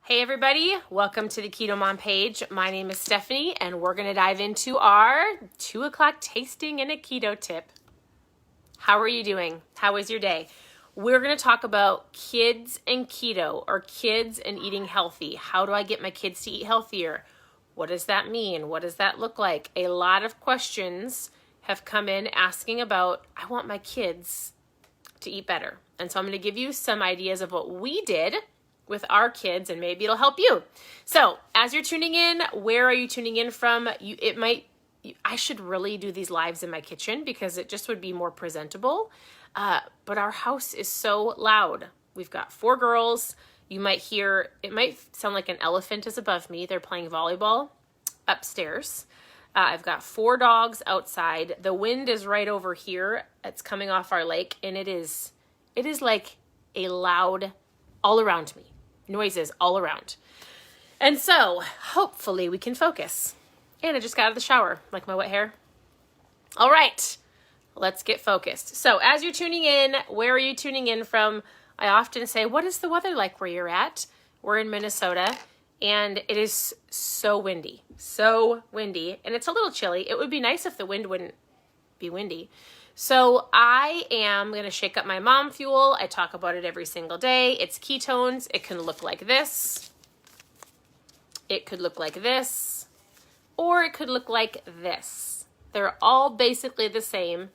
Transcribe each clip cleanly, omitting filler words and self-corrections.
Hey everybody, welcome to the Keto Mom page. My name is Stephanie and we're going to dive into our 2 o'clock tasting and a keto tip. How are you doing? How was your day? We're going to talk about kids and keto, or kids and eating healthy. How do I get my kids to eat healthier? What does that mean? What does that look like? A lot of questions have come in asking about, I want my kids to eat better. And so I'm going to give you some ideas of what we did with our kids, and maybe it'll help you. So as you're tuning in, where are you tuning in from? I should really do these lives in my kitchen because it just would be more presentable. But our house is so loud. We've got 4 girls. You might hear, it might sound like an elephant is above me. They're playing volleyball upstairs. I've got 4 dogs outside. The wind is right over here. It's coming off our lake, and it is like a loud all around me. Noises all around. And so hopefully we can focus. And I just got out of the shower, like my wet hair. All right, let's get focused. So as you're tuning in, where are you tuning in from? I often say, what is the weather like where you're at? We're in Minnesota and it is so windy, and it's a little chilly. It would be nice if the wind wouldn't be windy. So I am going to shake up my mom fuel. I talk about it every single day. It's ketones. It can look like this. It could look like this. Or it could look like this. They're all basically the same.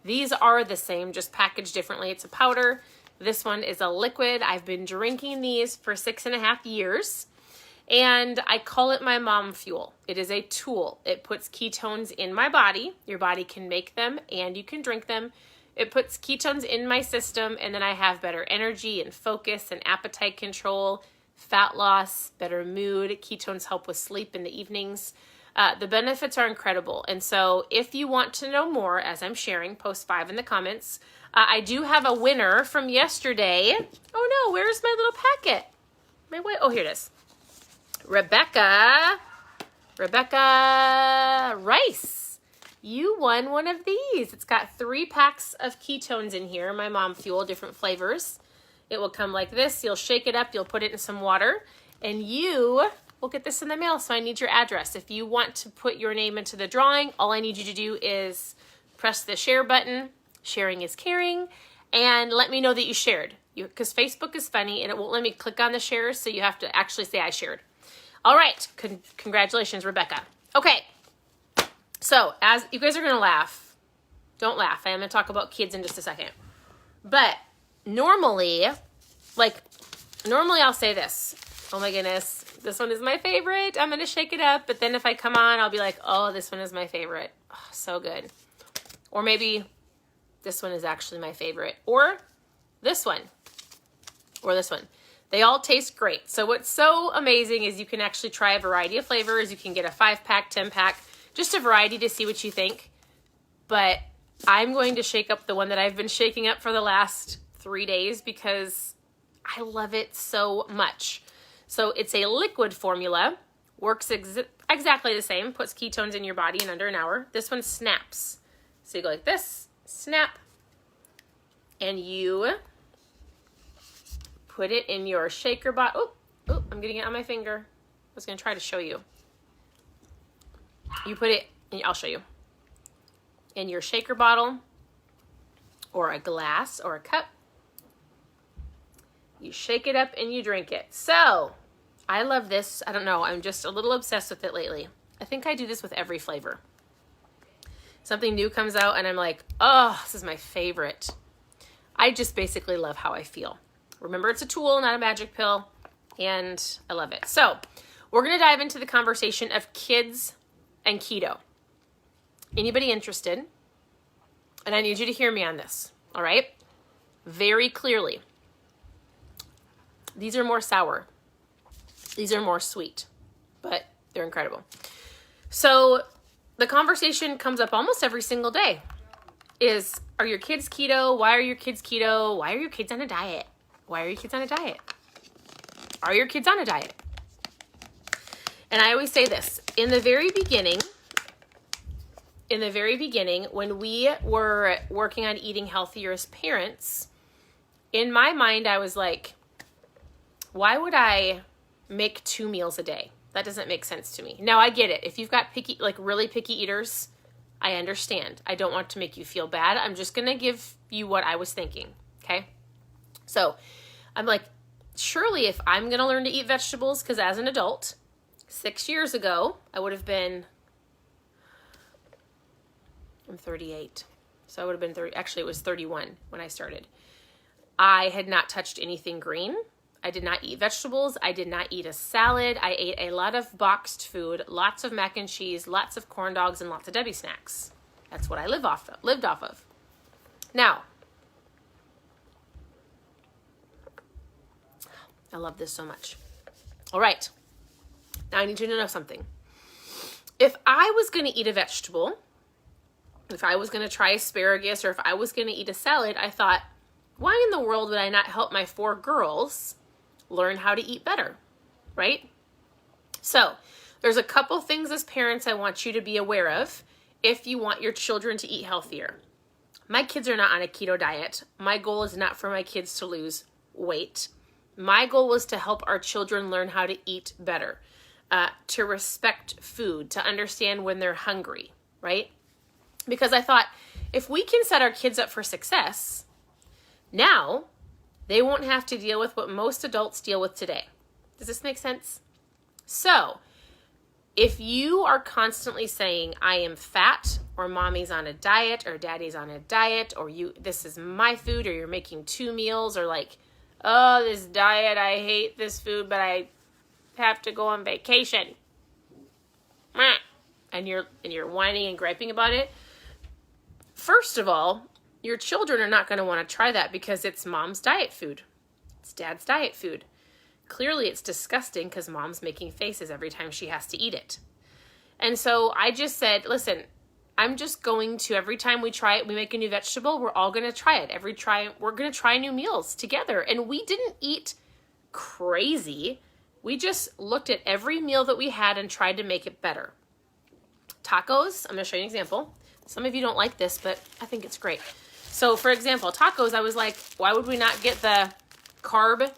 These are the same, just packaged differently. It's a powder. This one is a liquid. I've been drinking these for 6.5 years. And I call it my mom fuel. It is a tool. It puts ketones in my body. Your body can make them and you can drink them. It puts ketones in my system, and then I have better energy and focus and appetite control, fat loss, better mood. Ketones help with sleep in the evenings. The benefits are incredible. And so if you want to know more, as I'm sharing, post 5 in the comments. I do have a winner from yesterday. Oh no, where's my little packet? Oh, here it is. Rebecca Rice, you won one of these. It's got 3 packs of ketones in here, my mom fuel, different flavors. It will come like this. You'll shake it up, you'll put it in some water, and you will get this in the mail. So I need your address. If you want to put your name into the drawing, all I need you to do is press the share button. Sharing is caring. And let me know that you shared. Because Facebook is funny and it won't let me click on the shares, so you have to actually say I shared. All right, congratulations, Rebecca. Okay, so as you guys are going to laugh, don't laugh. I am going to talk about kids in just a second. But normally I'll say this. Oh my goodness, this one is my favorite. I'm going to shake it up. But then if I come on, I'll be like, oh, this one is my favorite. Oh, so good. Or maybe this one is actually my favorite. Or this one. Or this one. They all taste great. So what's so amazing is you can actually try a variety of flavors. You can get a 5-pack, 10-pack, just a variety to see what you think. But I'm going to shake up the one that I've been shaking up for the last 3 days because I love it so much. So it's a liquid formula, works exactly the same, puts ketones in your body in under an hour. This one snaps. So you go like this, snap, and you put it in your shaker bottle. Oh, I'm getting it on my finger. I was going to try to show you. You put it, I'll show you, in your shaker bottle or a glass or a cup. You shake it up and you drink it. So I love this. I don't know. I'm just a little obsessed with it lately. I think I do this with every flavor. Something new comes out and I'm like, oh, this is my favorite. I just basically love how I feel. Remember, it's a tool, not a magic pill, and I love it. So we're going to dive into the conversation of kids and keto. Anybody interested? And I need you to hear me on this, all right? Very clearly. These are more sour. These are more sweet, but they're incredible. So the conversation comes up almost every single day is, are your kids keto? Why are your kids keto? Why are your kids on a diet? Why are your kids on a diet? Are your kids on a diet? And I always say this, in the very beginning, when we were working on eating healthier as parents, in my mind, I was like, why would I make 2 meals a day. That doesn't make sense to me. Now I get it. If you've got picky, like really picky eaters, I understand. I don't want to make you feel bad. I'm just going to give you what I was thinking. Okay. So I'm like, surely if I'm going to learn to eat vegetables, because as an adult, 6 years ago, I would have been, I'm 38. So I would have been 30. Actually, it was 31 when I started. I had not touched anything green. I did not eat vegetables. I did not eat a salad. I ate a lot of boxed food, lots of mac and cheese, lots of corn dogs, and lots of Debbie snacks. That's what I lived off of. Now, I love this so much. All right. Now I need you to know something. If I was going to eat a vegetable, if I was going to try asparagus, or if I was going to eat a salad, I thought, why in the world would I not help my 4 girls learn how to eat better, right? So there's a couple things as parents I want you to be aware of if you want your children to eat healthier. My kids are not on a keto diet. My goal is not for my kids to lose weight. My goal was to help our children learn how to eat better, to respect food, to understand when they're hungry, right? Because I thought, if we can set our kids up for success, now they won't have to deal with what most adults deal with today. Does this make sense? So, if you are constantly saying, I am fat, or mommy's on a diet, or daddy's on a diet, or this is my food, or you're making 2 meals, or like, oh, this diet, I hate this food, but I have to go on vacation. And you're whining and griping about it. First of all, your children are not going to want to try that because it's mom's diet food. It's dad's diet food. Clearly it's disgusting because mom's making faces every time she has to eat it. And so I just said, listen, I'm just going to, every time we try it, we make a new vegetable, we're all going to try it. We're going to try new meals together. And we didn't eat crazy. We just looked at every meal that we had and tried to make it better. Tacos, I'm going to show you an example. Some of you don't like this, but I think it's great. So for example, tacos, I was like, why would we not get the carb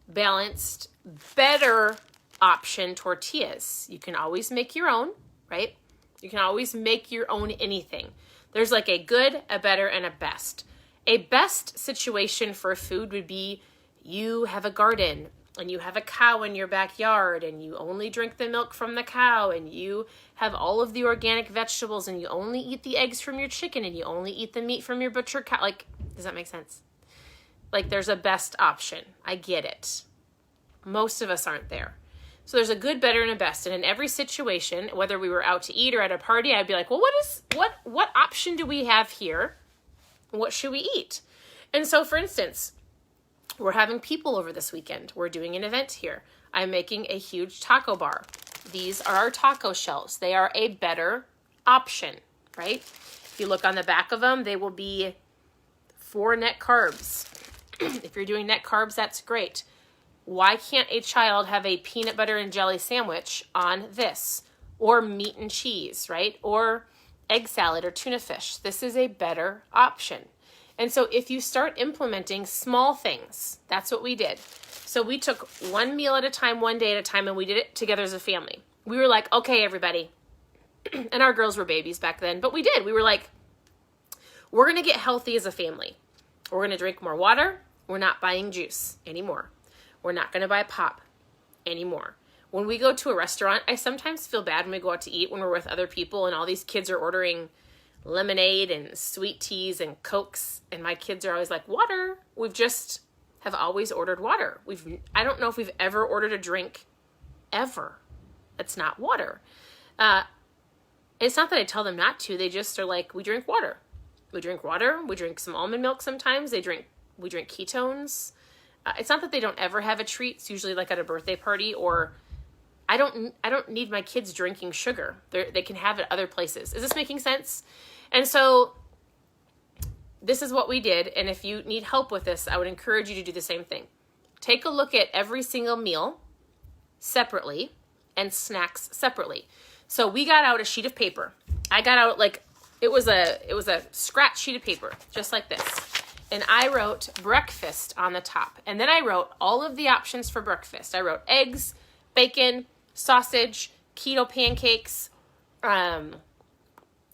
balanced, better option tortillas? You can always make your own, right? You can always make your own anything. There's like a good, a better, and a best. A best situation for food would be you have a garden and you have a cow in your backyard and you only drink the milk from the cow and you have all of the organic vegetables and you only eat the eggs from your chicken and you only eat the meat from your butcher cow. Like, does that make sense? Like, there's a best option. I get it. Most of us aren't there. So there's a good, better, and a best. And in every situation, whether we were out to eat or at a party, I'd be like, well, what option do we have here? What should we eat? And so, for instance, we're having people over this weekend. We're doing an event here. I'm making a huge taco bar. These are our taco shells. They are a better option, right? If you look on the back of them, they will be 4 net carbs. If you're doing net carbs, that's great. Why can't a child have a peanut butter and jelly sandwich on this? Or meat and cheese, right? Or egg salad or tuna fish. This is a better option. And so if you start implementing small things, that's what we did. So we took 1 meal at a time, 1 day at a time, and we did it together as a family. We were like, okay, everybody. And our girls were babies back then, but we did. We were like, we're going to get healthy as a family. We're going to drink more water. We're not buying juice anymore. We're not going to buy pop anymore. When we go to a restaurant, I sometimes feel bad when we go out to eat when we're with other people and all these kids are ordering lemonade and sweet teas and Cokes, and my kids are always like, water. We've just have always ordered water. I don't know if we've ever ordered a drink ever that's not water. It's not that I tell them not to. They just are like, we drink water. We drink water. We drink some almond milk sometimes. We drink Ketones. It's not that they don't ever have a treat. It's usually like at a birthday party, or I don't need my kids drinking sugar. They can have it other places. Is this making sense? And so this is what we did. And if you need help with this, I would encourage you to do the same thing. Take a look at every single meal separately and snacks separately. So we got out a sheet of paper. I got out it was a scratch sheet of paper, just like this. And I wrote breakfast on the top. And then I wrote all of the options for breakfast. I wrote eggs, bacon, sausage, keto pancakes,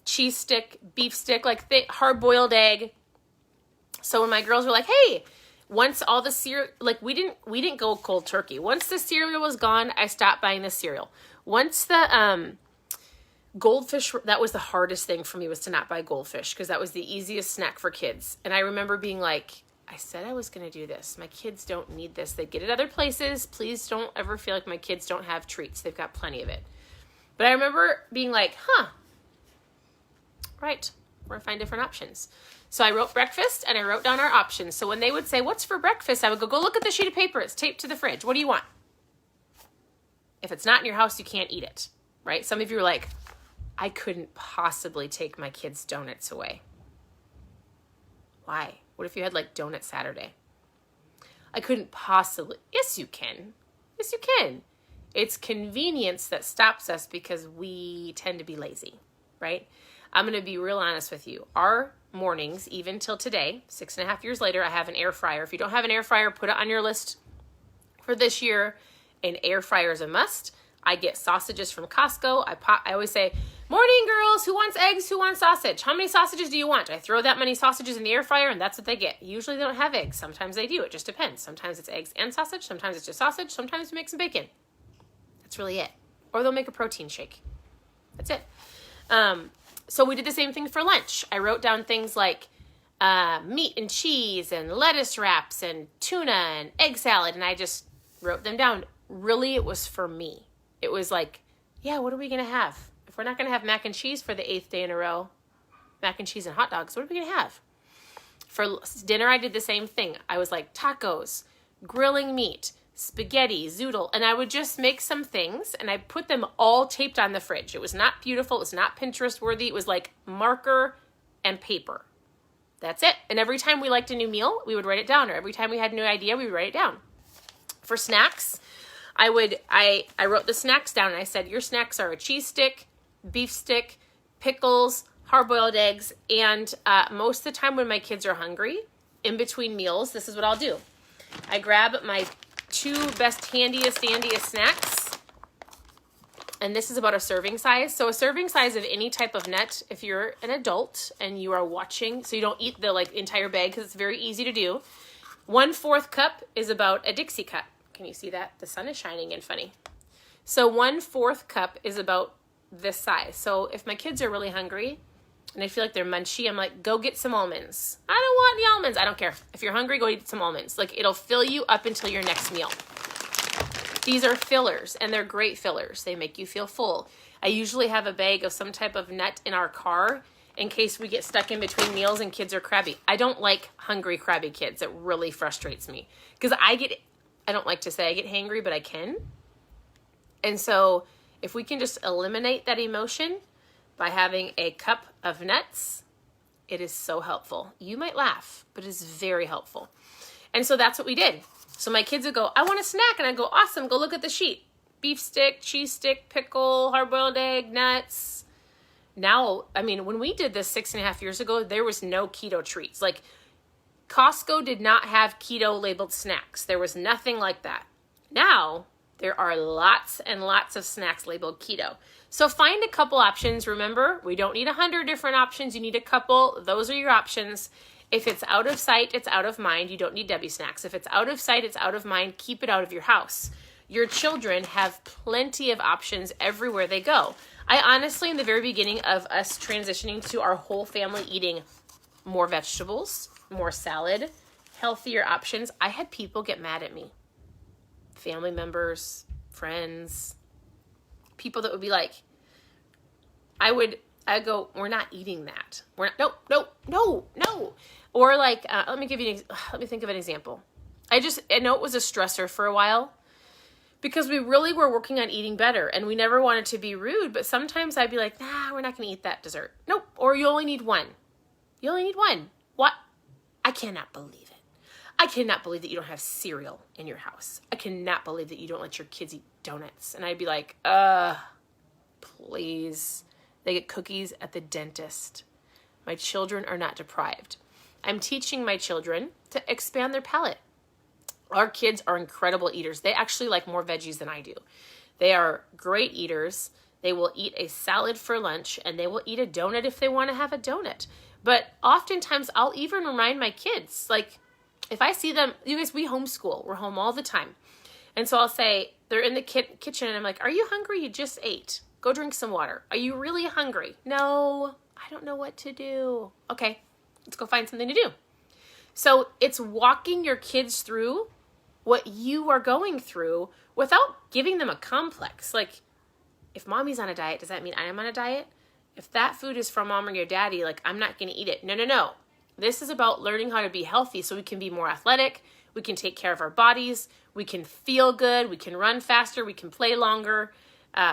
cheese stick, beef stick, like hard-boiled egg. So when my girls were like, hey, once all the cereal, like we didn't go cold turkey. Once the cereal was gone, I stopped buying the cereal. Once the goldfish, that was the hardest thing for me, was to not buy goldfish, because that was the easiest snack for kids. And I remember being like, I said I was going to do this. My kids don't need this. They get it other places. Please don't ever feel like my kids don't have treats. They've got plenty of it. But I remember being like, right, we're going to find different options. So I wrote breakfast and I wrote down our options. So when they would say, what's for breakfast? I would go look at the sheet of paper. It's taped to the fridge. What do you want? If it's not in your house, you can't eat it, right? Some of you are like, I couldn't possibly take my kids' donuts away. Why? What if you had like donut Saturday? I couldn't possibly. Yes, you can. Yes, you can. It's convenience that stops us because we tend to be lazy, right? I'm going to be real honest with you. Our mornings, even till today, 6.5 years later, I have an air fryer. If you don't have an air fryer, put it on your list for this year. An air fryer is a must. I get sausages from Costco. I always say, morning girls, who wants eggs, who wants sausage? How many sausages do you want? I throw that many sausages in the air fryer and that's what they get. Usually they don't have eggs. Sometimes they do. It just depends. Sometimes it's eggs and sausage. Sometimes it's just sausage. Sometimes we make some bacon. That's really it. Or they'll make a protein shake. That's it. So we did the same thing for lunch. I wrote down things like meat and cheese and lettuce wraps and tuna and egg salad. And I just wrote them down. Really, it was for me. It was like, yeah, what are we going to have? If we're not going to have mac and cheese for the 8th day in a row, mac and cheese and hot dogs, what are we going to have? For dinner, I did the same thing. I was like tacos, grilling meat, spaghetti, zoodle, and I would just make some things and I put them all taped on the fridge. It was not beautiful. It was not Pinterest worthy. It was like marker and paper. That's it. And every time we liked a new meal, we would write it down. Or every time we had a new idea, we would write it down. For snacks, I wrote the snacks down and I said, your snacks are a cheese stick, beef stick, pickles, hard-boiled eggs, and most of the time when my kids are hungry, in between meals, this is what I'll do. I grab my 2 best handiest snacks, and this is about a serving size. So a serving size of any type of nut, if you're an adult and you are watching, so you don't eat the entire bag because it's very easy to do. 1/4 cup is about a Dixie cup. Can you see that? The sun is shining in funny. So 1/4 cup is about this size. So if my kids are really hungry and I feel like they're munchy, I'm like, go get some almonds. I don't want the almonds. I don't care. If you're hungry, go eat some almonds. Like, it'll fill you up until your next meal. These are fillers, and they're great fillers. They make you feel full. I usually have a bag of some type of nut in our car in case we get stuck in between meals and kids are crabby. I don't like hungry, crabby kids. It really frustrates me because I don't like to say I get hangry, but I can. And so if we can just eliminate that emotion by having a cup of nuts, it is so helpful. You might laugh, but it's very helpful. And so that's what we did. So my kids would go, I want a snack. And I'd go, awesome, go look at the sheet. Beef stick, cheese stick, pickle, hard-boiled egg, nuts. Now, I mean, when we did this 6.5 years ago, there was no keto treats. Like, Costco did not have keto labeled snacks. There was nothing like that. Now, there are lots and lots of snacks labeled keto. So find a couple options. Remember, we don't need 100 different options. You need a couple. Those are your options. If it's out of sight, it's out of mind. You don't need Debbie snacks. If it's out of sight, it's out of mind. Keep it out of your house. Your children have plenty of options everywhere they go. I honestly, in the very beginning of us transitioning to our whole family eating more vegetables, more salad, healthier options, I had people get mad at me. Family members, friends, people that would be like, I'd go, we're not eating that. We're not, no. Or like, let me think of an example. I know it was a stressor for a while because we really were working on eating better and we never wanted to be rude, but sometimes I'd be like, nah, we're not going to eat that dessert. Nope. Or you only need one. You only need one. What? I cannot believe it. I cannot believe that you don't have cereal in your house. I cannot believe that you don't let your kids eat donuts. And I'd be like, please. They get cookies at the dentist. My children are not deprived. I'm teaching my children to expand their palate. Our kids are incredible eaters. They actually like more veggies than I do. They are great eaters. They will eat a salad for lunch, and they will eat a donut if they want to have a donut. But oftentimes I'll even remind my kids, like if I see them, you guys, we homeschool. We're home all the time. And so I'll say, they're in the kitchen and I'm like, are you hungry? You just ate. Go drink some water. Are you really hungry? No, I don't know what to do. Okay, let's go find something to do. So it's walking your kids through what you are going through without giving them a complex. Like, if mommy's on a diet, does that mean I'm on a diet? If that food is from mom or your daddy, like, I'm not going to eat it. No. This is about learning how to be healthy so we can be more athletic. We can take care of our bodies. We can feel good. We can run faster. We can play longer.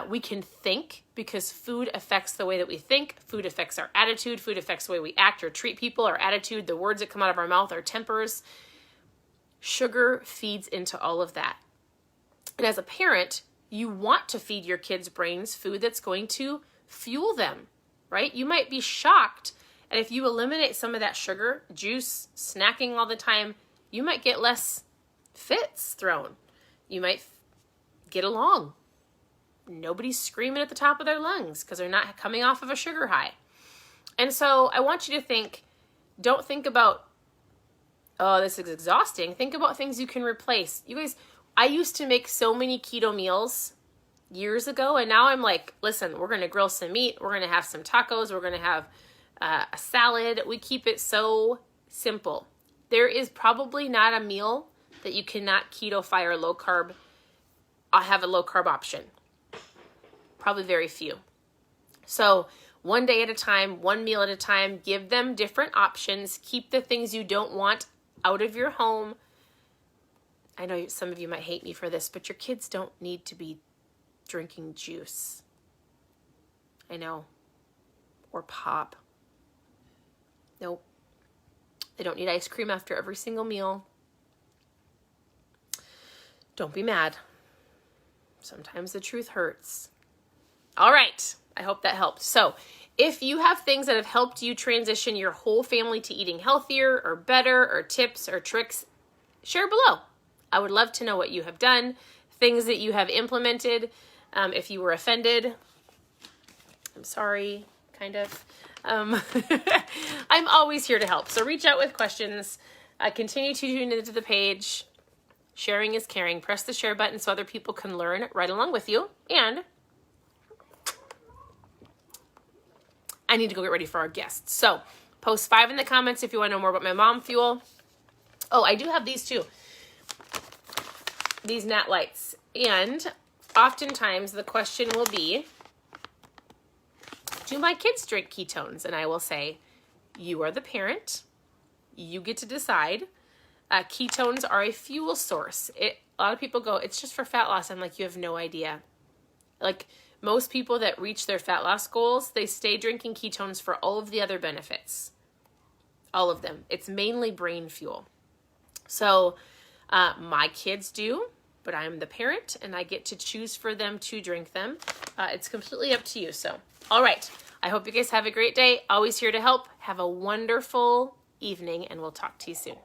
We can think, because food affects the way that we think. Food affects our attitude. Food affects the way we act or treat people, our attitude, the words that come out of our mouth, our tempers. Sugar feeds into all of that. And as a parent, you want to feed your kids' brains food that's going to fuel them, right? You might be shocked, and if you eliminate some of that sugar, juice, snacking all the time, you might get less fits thrown. You might get along. Nobody's screaming at the top of their lungs because they're not coming off of a sugar high. And so I want you to think, don't think about, oh, this is exhausting. Think about things you can replace. You guys, I used to make so many keto meals years ago, and now I'm like, listen, we're going to grill some meat. We're going to have some tacos. We're going to have a salad. We keep it so simple. There is probably not a meal that you cannot keto-fy or low carb. I have a low carb option. Probably very few. So one day at a time, one meal at a time, give them different options. Keep the things you don't want out of your home. I know some of you might hate me for this, but your kids don't need to be drinking juice. I know. Or pop. Nope. They don't need ice cream after every single meal. Don't be mad. Sometimes the truth hurts. All right. I hope that helped. So if you have things that have helped you transition your whole family to eating healthier or better, or tips or tricks, share below. I would love to know what you have done, things that you have implemented. If you were offended, I'm sorry, kind of. I'm always here to help. So reach out with questions. Continue to tune into the page. Sharing is caring. Press the share button so other people can learn right along with you. And I need to go get ready for our guests. So post 5 in the comments if you want to know more about my mom fuel. Oh, I do have these too. These Nat Lights. And oftentimes the question will be, do my kids drink ketones? And I will say, you are the parent. You get to decide. Ketones are a fuel source. A lot of people go, it's just for fat loss. I'm like, you have no idea. Like most people that reach their fat loss goals, they stay drinking ketones for all of the other benefits. All of them. It's mainly brain fuel. So my kids do, but I'm the parent and I get to choose for them to drink them. It's completely up to you. So, all right. I hope you guys have a great day. Always here to help. Have a wonderful evening and we'll talk to you soon.